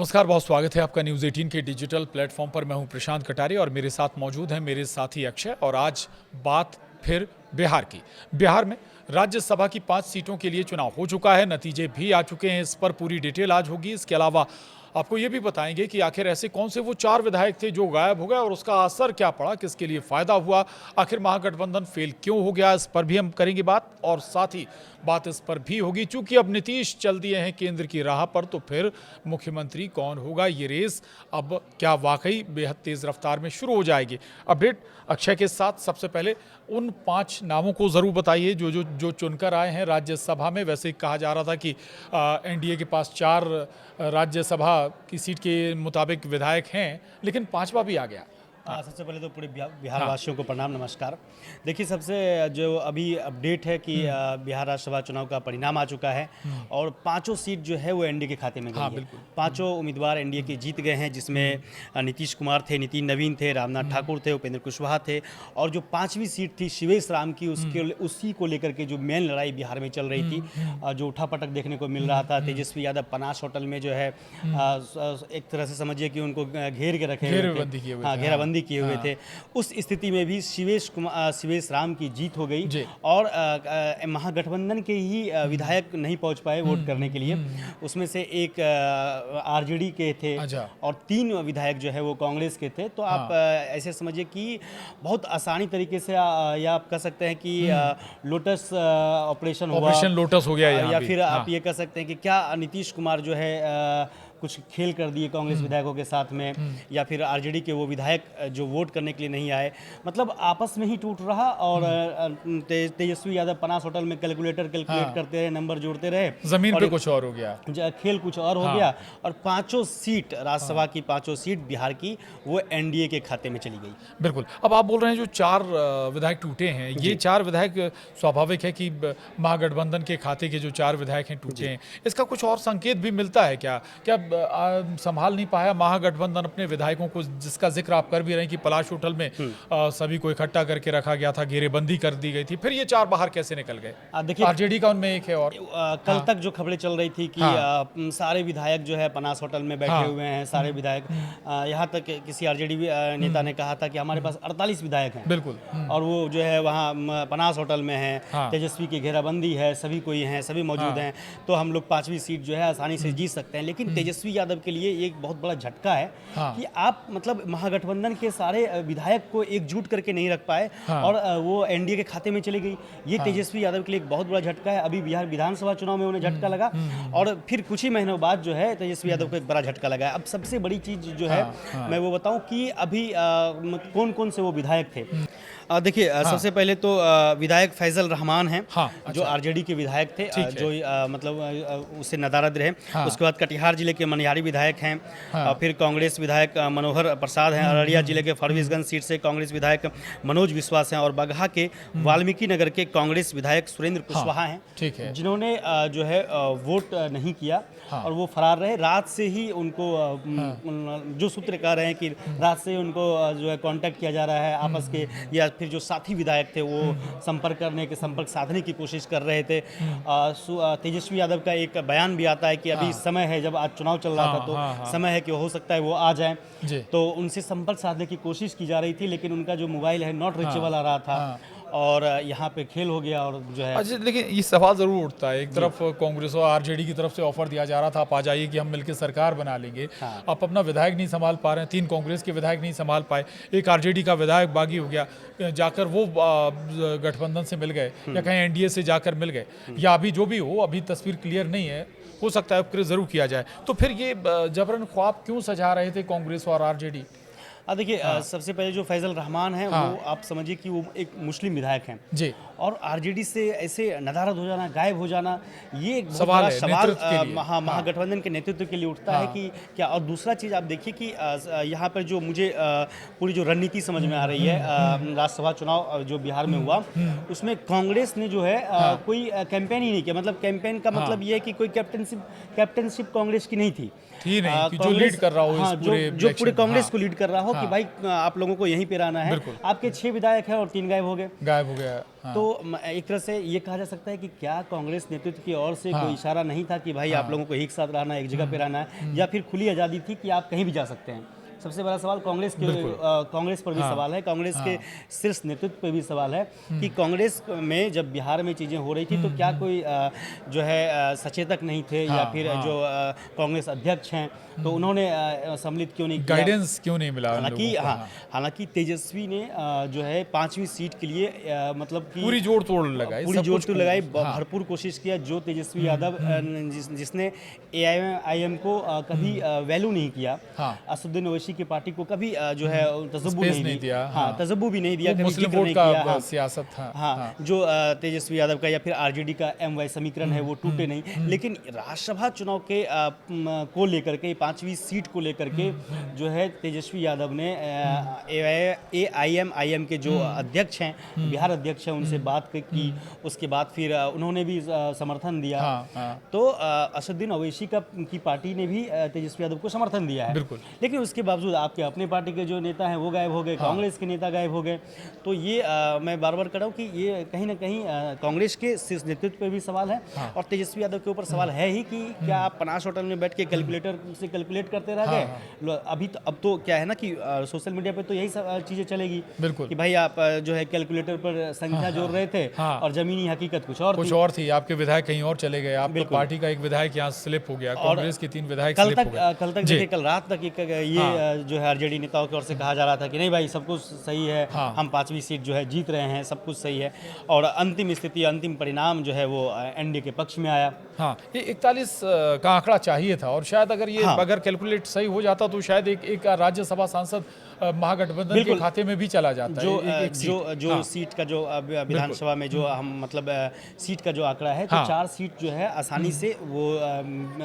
नमस्कार, बहुत स्वागत है आपका न्यूज़ 18 के डिजिटल प्लेटफॉर्म पर। मैं हूं प्रशांत कटारिया और मेरे साथ मौजूद हैं मेरे साथी अक्षय। और आज बात फिर बिहार की। बिहार में राज्यसभा की 5 सीटों के लिए चुनाव हो चुका है, नतीजे भी आ चुके हैं। इस पर पूरी डिटेल आज होगी। इसके अलावा आपको ये भी बताएंगे कि आखिर ऐसे कौन से वो 4 विधायक थे जो गायब हो गए और उसका असर क्या पड़ा, किसके लिए फायदा हुआ, आखिर महागठबंधन फेल क्यों हो गया, इस पर भी हम करेंगे बात। और साथ ही बात इस पर भी होगी, चूंकि अब नीतीश चल दिए हैं केंद्र की राह पर, तो फिर मुख्यमंत्री कौन होगा, ये रेस अब क्या वाकई बेहद तेज रफ्तार में शुरू हो जाएगी। अपडेट अक्षय के साथ। सबसे पहले उन 5 नामों को जरूर बताइए जो चुनकर आए हैं राज्यसभा में। वैसे कहा जा रहा था कि एनडीए के पास 4 राज्यसभा की सीट के मुताबिक विधायक हैं, लेकिन 5वां भी आ गया। सबसे पहले तो पूरे बिहार वासियों को प्रणाम, नमस्कार। देखिए, सबसे जो अभी अपडेट है कि बिहार राज्यसभा चुनाव का परिणाम आ चुका है और 5 सीट जो है वो एनडीए के खाते में गई है। 5 उम्मीदवार एनडीए के जीत गए हैं, जिसमें नीतीश कुमार थे, नितिन नवीन थे, रामनाथ ठाकुर थे, उपेंद्र कुशवाहा थे। और जो 5वीं सीट थी शिवेश राम की, उसी को लेकर के जो मेन लड़ाई बिहार में चल रही थी, जो उठापटक देखने को मिल रहा था। तेजस्वी यादव पनास होटल में जो है एक तरह से समझिए कि उनको घेर के रखे, घेराबंदी किए हुए थे। उस स्थिति में भी शिवेश राम की जीत हो गई और महागठबंधन के ही विधायक नहीं पहुंच पाए वोट करने के लिए। उसमें से एक आरजेडी के थे और 3 विधायक जो है वो कांग्रेस के थे। तो आप ऐसे समझिए कि बहुत आसानी तरीके से या आप कह सकते हैं कि लोटस ऑपरेशन लोटस हो गया या फिर आप ये कह सकते हैं कि क्या नीतीश कुमार जो है कुछ खेल कर दिए कांग्रेस विधायकों के साथ में, या फिर आरजेडी के वो विधायक जो वोट करने के लिए नहीं आए। मतलब आपस में ही टूट रहा और तेजस्वी यादव पनास होटल में कैलकुलेट करते रहे, नंबर जोड़ते रहे, जमीन पे कुछ और हो गया, खेल कुछ और हो गया। और 5 सीट राज्यसभा की 5 सीट बिहार की वो एनडीए के खाते में चली गई। बिल्कुल। अब आप बोल रहे हैं जो 4 विधायक टूटे हैं, ये 4 विधायक स्वाभाविक है कि महागठबंधन के खाते के जो 4 विधायक हैं टूटे हैं। इसका कुछ और संकेत भी मिलता है क्या संभाल नहीं पाया महागठबंधन अपने विधायकों को, जिसका जिक्र आप कर भी रहे हैं कि पलाश होटल में सभी को इकट्ठा करके रखा गया था, घेरेबंदी कर दी गई थी, फिर ये 4 बाहर कैसे निकल गए? देखिए, आरजेडी का उनमें एक है। और कल तक जो खबरें चल रही थी कि सारे विधायक जो है पनास होटल में बैठे हुए हैं, सारे विधायक। यहाँ तक किसी आरजेडी नेता ने कहा था कि हमारे पास 48 विधायक हैं। बिल्कुल। और वो जो है वहाँ पनास होटल में है, तेजस्वी की घेराबंदी है, सभी कोई हैं, सभी मौजूद हैं, तो हम लोग 5वीं सीट जो है आसानी से जीत सकते हैं। लेकिन तेजस्वी यादव के लिए एक बहुत बड़ा झटका है कि आप मतलब महागठबंधन के सारे विधायक को एकजुट करके नहीं रख पाए और वो एनडीए के खाते में चली गई। ये तेजस्वी यादव के लिए एक बहुत बड़ा झटका है। अभी बिहार विधानसभा चुनाव में उन्हें झटका लगा और फिर कुछ ही महीनों बाद जो है तेजस्वी यादव को एक बड़ा झटका लगा है। अब सबसे बड़ी चीज जो है मैं वो बताऊं कि अभी कौन कौन से वो विधायक थे। देखिए, सबसे पहले तो विधायक फैजल रहमान हैं, जो आरजेडी के विधायक थे, जो मतलब उससे नदारद रहे। उसके बाद कटिहार जिले के मनिहारी विधायक हैं। फिर कांग्रेस विधायक मनोहर प्रसाद हैं। अररिया जिले के फरबिसगंज सीट से कांग्रेस विधायक मनोज विश्वास हैं। और बगहा के वाल्मीकि नगर के कांग्रेस विधायक सुरेंद्र कुशवाहा हैं, जिन्होंने जो है वोट नहीं किया और वो फरार रहे। रात से ही उनको जो सूत्र कह रहे हैं कि रात से उनको जो है कांटेक्ट किया जा रहा है आपस के, या फिर जो साथी विधायक थे वो संपर्क साधने की कोशिश कर रहे थे। तेजस्वी यादव का एक बयान भी आता है कि अभी समय है, जब आज चुनाव चल रहा था तो समय है कि हो सकता है वो आ जाए। तो उनसे संपर्क साधने की कोशिश की जा रही थी, लेकिन उनका जो मोबाइल है नॉट रीचेबल आ रहा था और यहाँ पे खेल हो गया। और जो है अच्छा, लेकिन ये सवाल जरूर उठता है, एक तरफ कांग्रेस और आरजेडी की तरफ से ऑफर दिया जा रहा था, आप आ जाइए कि हम मिलकर सरकार बना लेंगे। आप अपना विधायक नहीं संभाल पा रहे हैं, 3 कांग्रेस के विधायक नहीं संभाल पाए, एक आरजेडी का विधायक बागी हो गया, जाकर वो गठबंधन से मिल गए या कहीं एनडीए से जाकर मिल गए, या अभी जो भी हो, अभी तस्वीर क्लियर नहीं है, हो सकता है उपकृत जरूर किया जाए। तो फिर ये जबरन ख्वाब क्यों सजा रहे थे कांग्रेस और आरजेडी? देखिए, सबसे पहले जो फैजल रहमान है वो आप समझिए कि वो एक मुस्लिम विधायक हैं जी, और आरजेडी से ऐसे नदारद हो जाना, गायब हो जाना, ये एक सवाल महागठबंधन के नेतृत्व के लिए उठता है कि क्या। और दूसरा चीज़ आप देखिए कि यहाँ पर जो मुझे पूरी जो रणनीति समझ में आ रही है, राज्यसभा चुनाव जो बिहार में हुआ उसमें कांग्रेस ने जो है कोई कैंपेन ही नहीं किया। मतलब कैंपेन का मतलब ये है कि कोई कैप्टनशिप कांग्रेस की नहीं थी, कि जो लीड कर रहा हो, जो पूरे कांग्रेस को लीड कर रहा हो कि भाई आप लोगों को यहीं पे रहना है। आपके 6 विधायक हैं और 3 गायब हो गए। तो एक तरह से ये कहा जा सकता है कि क्या कांग्रेस नेतृत्व की ओर से कोई इशारा नहीं था कि भाई आप लोगों को एक साथ रहना है, एक जगह पे रहना है, या फिर खुली आज़ादी थी कि आप कहीं भी जा सकते हैं? सबसे बड़ा सवाल कांग्रेस पर भी सवाल है, कांग्रेस के शीर्ष नेतृत्व पर भी सवाल है कि कांग्रेस में जब बिहार में चीज़ें हो रही थी तो क्या कोई जो है सचेतक नहीं थे, या फिर जो कांग्रेस अध्यक्ष हैं तो उन्होंने सम्मिलित क्यों नहीं किया, गाइडेंस क्यों नहीं मिला? हालांकि तेजस्वी ने जो है 5वीं सीट के लिए मतलब कि पूरी जोड़ तोड़ लगाई, भरपूर कोशिश किया। जो तेजस्वी यादव जिसने AIM को कभी वैल्यू नहीं किया, असदुद्दीन ओवैसी की पार्टी को कभी जो है तजब्बू नहीं दिया, तजब्बू भी नहीं दिया, कभी जिक्र नहीं किया, सियासत जो तेजस्वी यादव का या फिर RJD का MY समीकरण है वो टूटे नहीं। लेकिन राज्यसभा चुनाव के को लेकर के 5वीं सीट को लेकर के जो है तेजस्वी यादव ने AIM के जो अध्यक्ष हैं, बिहार अध्यक्ष हैं, उनसे बात की। उसके बाद फिर उन्होंने भी समर्थन दिया। तो असदुद्दीन ओवैसी की पार्टी ने भी तेजस्वी यादव को समर्थन दिया है। लेकिन उसके बावजूद आपके अपने पार्टी के जो नेता हैं वो गायब हो गए, कांग्रेस के नेता गायब हो गए। तो ये मैं बार बार कर रहा हूँ कि ये कहीं ना कहीं कांग्रेस के शीर्ष नेतृत्व पे भी सवाल है, और तेजस्वी यादव के ऊपर सवाल है ही कि क्या आप पनास होटल में बैठ के कैलकुलेटर से कैलकुलेट करते रह गए? अभी तो अब तो क्या है ना कि सोशल मीडिया पे तो यही सब चीजें चलेगी कि भाई आप जो है कैलकुलेटर पर संख्या जोड़ रहे थे और जमीनी हकीकत कुछ और थी। आपके विधायक कहीं और चले गए, आपकी पार्टी का एक विधायक यहाँ स्लिप हो गया, कांग्रेस के 3 विधायक स्लिप हो गए। कल तक देखिए, कल रात तक ये जो है RJD नेताओं की ओर से कहा जा रहा था कि नहीं भाई सब कुछ सही है, हम 5वीं सीट जो है जीत रहे हैं, सब कुछ सही है, और अंतिम स्थिति, अंतिम परिणाम जो है वो NDA के पक्ष में आया। ये 41 का आंकड़ा चाहिए था, और शायद अगर ये अगर कैलकुलेट सही हो जाता तो शायद एक राज्यसभा सांसद महागठबंधन के खाते में भी चला जाता है। जो सीट का जो विधानसभा में जो हम मतलब सीट का जो आंकड़ा है, तो 4 सीट जो है आसानी से वो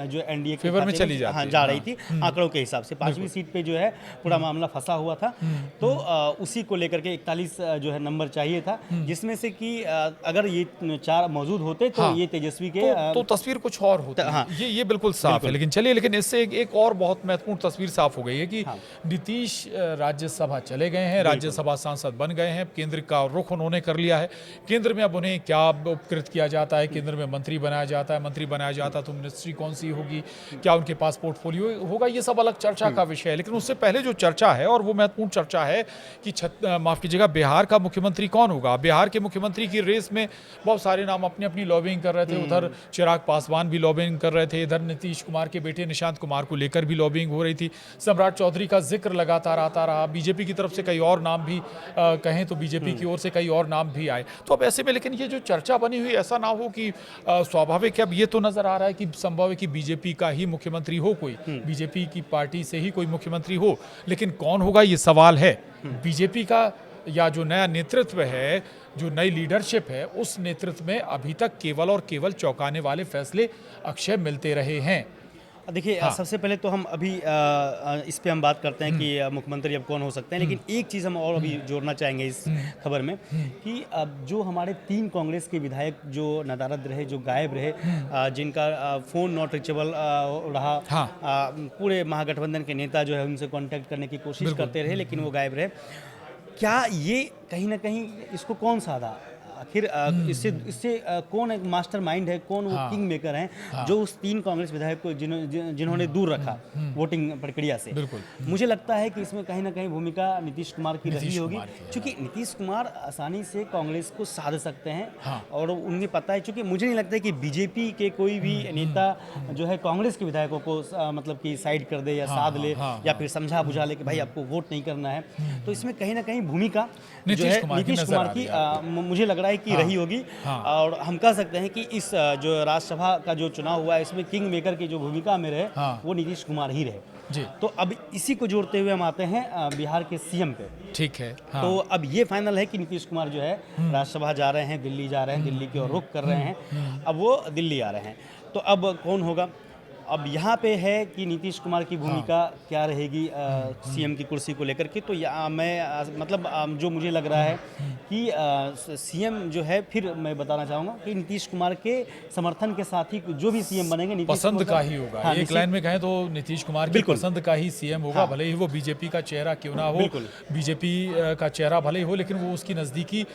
जो NDA के फेवर में चली जाती जा रही थी आंकड़ों के हिसाब से। 5वीं सीट पे जो है पूरा मामला फंसा हुआ था, तो उसी को लेकर के 41 जो है नंबर चाहिए था, जिसमें से कि अगर ये 4 मौजूद होते तो ये तेजस्वी के तो तस्वीर कुछ और होती। ये बिल्कुल साफ है। लेकिन इससे एक और बहुत महत्वपूर्ण तस्वीर साफ हो गई है कि नीतीश राज्यसभा चले गए हैं, राज्यसभा सांसद बन गए हैं, केंद्र का रुख उन्होंने कर लिया है। केंद्र में अब उन्हें क्या उपकृत किया जाता है, केंद्र में मंत्री बनाया जाता है, मंत्री बनाया जाता है तो मिनिस्ट्री कौन सी होगी, क्या उनके पास पोर्टफोलियो होगा, ये सब अलग चर्चा का विषय है। लेकिन उससे पहले जो चर्चा है, और वो महत्वपूर्ण चर्चा है कि माफ कीजिएगा, बिहार का मुख्यमंत्री कौन होगा। बिहार के मुख्यमंत्री की रेस में बहुत सारे नाम अपनी अपनी लॉबिंग कर रहे थे। उधर चिराग पासवान भी लॉबिंग कर रहे थे, इधर नीतीश कुमार के बेटे निशांत कुमार को लेकर भी लॉबिंग हो रही थी। सम्राट चौधरी का जिक्र लगातार आता रहा। बीजेपी की तरफ से कई और नाम भी कहें तो बीजेपी की ओर से कई और नाम भी आए। तो अब ऐसे में लेकिन ये जो चर्चा बनी हुई, ऐसा ना हो कि स्वाभाविक है, अब ये तो नजर आ रहा है कि संभव है कि बीजेपी का ही मुख्यमंत्री हो, कोई बीजेपी की पार्टी से ही कोई मुख्यमंत्री हो, लेकिन कौन होगा ये सवाल है। बीजेपी का या जो नया नेतृत्व है, जो नई लीडरशिप है, उस नेतृत्व में अभी तक केवल और केवल चौंकाने वाले फैसले अक्षय मिलते रहे हैं। देखिए, सबसे पहले तो हम अभी इस पे हम बात करते हैं कि मुख्यमंत्री अब कौन हो सकते हैं, लेकिन एक चीज़ हम और अभी जोड़ना चाहेंगे इस खबर में कि अब जो हमारे 3 कांग्रेस के विधायक जो नदारद रहे, जो गायब रहे, जिनका फ़ोन नॉट रीचेबल रहा, पूरे महागठबंधन के नेता जो है उनसे कांटेक्ट करने की कोशिश करते रहे, लेकिन वो गायब रहे। क्या ये कहीं ना कहीं इसको कौन साधा? आखिर इससे कौन एक मास्टर माइंड है, कौन वो किंग मेकर हैं जो उस 3 कांग्रेस विधायक को जिन्होंने दूर रखा वोटिंग प्रक्रिया से? मुझे लगता है कि इसमें कहीं ना कहीं भूमिका नीतीश कुमार की रही होगी, क्योंकि नीतीश कुमार आसानी से कांग्रेस को साध सकते हैं और उन्हें पता है। क्योंकि मुझे नहीं लगता है कि बीजेपी के कोई भी नेता जो है कांग्रेस के विधायकों को मतलब कि साइड कर दे या साध ले या फिर समझा बुझा ले कि भाई आपको वोट नहीं करना है। तो इसमें कहीं ना कहीं भूमिका जो है नीतीश कुमार की मुझे लग रहा है कि रही होगी। और हम कह सकते हैं कि इस जो राज्यसभा का जो चुनाव हुआ है, इसमें किंग मेकर की जो भूमिका में रहे वो नीतीश कुमार ही रहे जी। तो अब इसी को जोड़ते हुए हम आते हैं बिहार के CM पे। ठीक है। तो अब ये फाइनल है कि नीतीश कुमार जो है राज्यसभा जा रहे हैं, दिल्ली जा रहे हैं, दिल्ली की ओर रुख कर रहे हैं। अब वो दिल्ली आ रहे हैं, तो अब कौन होगा? अब यहाँ पे है कि नीतीश कुमार की भूमिका क्या रहेगी CM की कुर्सी को लेकर के। तो मैं मतलब जो मुझे लग रहा है कि CM जो है, फिर मैं बताना चाहूँगा कि नीतीश कुमार के समर्थन के साथ ही जो भी CM बनेंगे नीतीश पसंद का ही होगा। एक लाइन में कहें तो नीतीश कुमार की पसंद का ही CM होगा। भले ही वो बीजेपी का चेहरा क्यों ना हो, बीजेपी का चेहरा भले ही हो, लेकिन वो उसकी नज़दीकी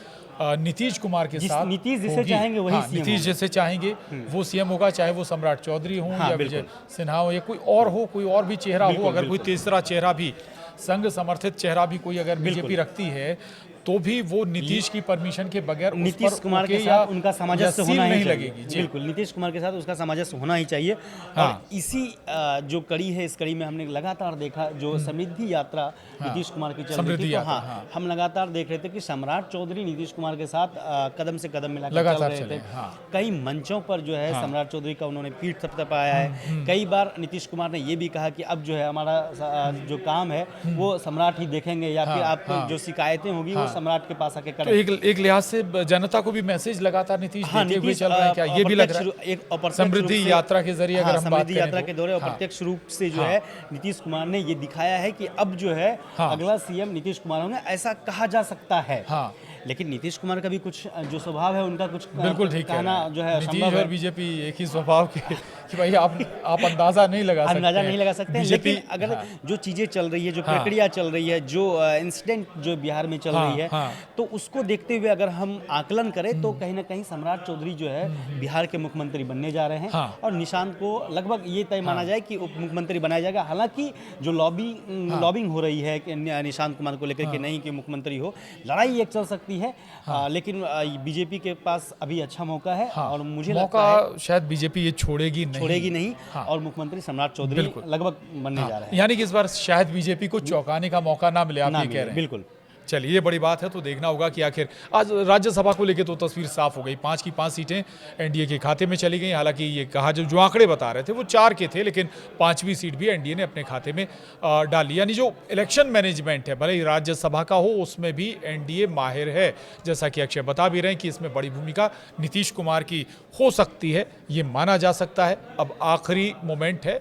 नीतीश कुमार के साथ नीतीश जिसे होगी। चाहेंगे वही हाँ, CM नीतीश होगा। जैसे चाहेंगे वो सीएम होगा, चाहे वो सम्राट चौधरी हो हाँ, या बिल्कुल। विजय सिन्हा हो या कोई और हो, कोई और भी चेहरा हो, अगर कोई तीसरा चेहरा भी संघ समर्थित चेहरा भी कोई अगर बीजेपी रखती है तो भी वो नीतीश की परमिशन के बगैर नीतीश कुमार के साथ उनका सामंजस्य होना ही नहीं चाहिए। लगेगी। जी बिल्कुल, नीतीश कुमार के साथ उसका सामंजस्य होना ही चाहिए। हाँ। और इसी जो कड़ी है, इस कड़ी में हमने लगातार देखा जो समृद्धि यात्रा नीतीश कुमार की चल रही समृद्धि थी, तो यात्रा, हाँ, हम लगातार देख रहे थे कि सम्राट चौधरी नीतीश कुमार के साथ कदम से कदम मिलाकर चल लगातार रहे चले, थे। हाँ। कई मंचों पर जो है सम्राट चौधरी का उन्होंने पीठ थपथपाया है। कई बार नीतीश कुमार ने ये भी कहा कि अब जो है हमारा जो काम है वो सम्राट ही देखेंगे, या फिर आपको जो शिकायतें होगी वो सम्राट के पास आके तो करें। एक लिहाज से जनता को भी मैसेज लगातार नीतीश हाँ, देते हुए नीतीश, चल रहे हैं क्या, ये भी लग रहा है? एक अप्रत्यक्ष समृद्धि रूप से- यात्रा के जरिए अगर हाँ, हम बात समृद्धि करें यात्रा तो- के दौरे हाँ। अप्रत्यक्ष रूप से जो है नीतीश कुमार ने ये दिखाया है कि अब जो है हाँ। अगला सीएम नीतीश कुमार होंगे, ऐसा कहा जा सकता है। हाँ। लेकिन नीतीश कुमार का भी कुछ जो स्वभाव है उनका कुछ बिल्कुल ठीक है, कहना जो है नीतीश संभव और है। बीजेपी एक ही स्वभाव के कि भाई आप अंदाजा नहीं लगा सकते अंदाजा हैं। नहीं लगा सकते हैं, बीजेपी लेकिन अगर हाँ, जो चीज़ें चल रही है, जो हाँ। प्रक्रिया चल रही है, जो इंसिडेंट जो बिहार में चल हाँ, रही है, हाँ। तो उसको देखते हुए अगर हम आकलन करें तो कहीं ना कहीं सम्राट चौधरी जो है बिहार के मुख्यमंत्री बनने जा रहे हैं। हाँ। और निशांत को लगभग ये तय माना जाए कि उप मुख्यमंत्री बनाया जाएगा। हालांकि जो लॉबिंग हो रही है कि निशांत कुमार को लेकर कि नहीं कि मुख्यमंत्री हो, लड़ाई एक चल सकती है। लेकिन बीजेपी के पास अभी अच्छा मौका है। हाँ। और मुझे लगता है मौका शायद बीजेपी ये छोड़ेगी नहीं। हाँ। और मुख्यमंत्री सम्राट चौधरी बिल्कुल। लगभग बनने जा रहे हैं। यानी कि इस बार शायद बीजेपी को चौंकाने का मौका ना मिले, आप ना ये कह मिले, रहे हैं। बिल्कुल। चलिए, ये बड़ी बात है, तो देखना होगा कि आखिर आज राज्यसभा को लेकर तो तस्वीर साफ हो गई। 5 की 5 सीटें एनडीए के खाते में चली गई। हालांकि ये कहा जो आंकड़े बता रहे थे वो 4 के थे, लेकिन 5वीं सीट भी एनडीए ने अपने खाते में डाली। यानी जो इलेक्शन मैनेजमेंट है, भले ही राज्यसभा का हो, उसमें भी एनडीए माहिर है। जैसा कि अक्षय बता भी रहे हैं कि इसमें बड़ी भूमिका नीतीश कुमार की हो सकती है, ये माना जा सकता है। अब आखिरी मोमेंट है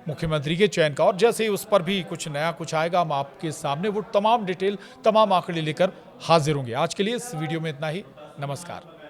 मुख्यमंत्री के चयन का, और जैसे ही उस पर भी कुछ नया कुछ आएगा हम आपके सामने वो तमाम डिटेल, तमाम आंकड़े लेकर हाजिर होंगे। आज के लिए इस वीडियो में इतना ही। नमस्कार।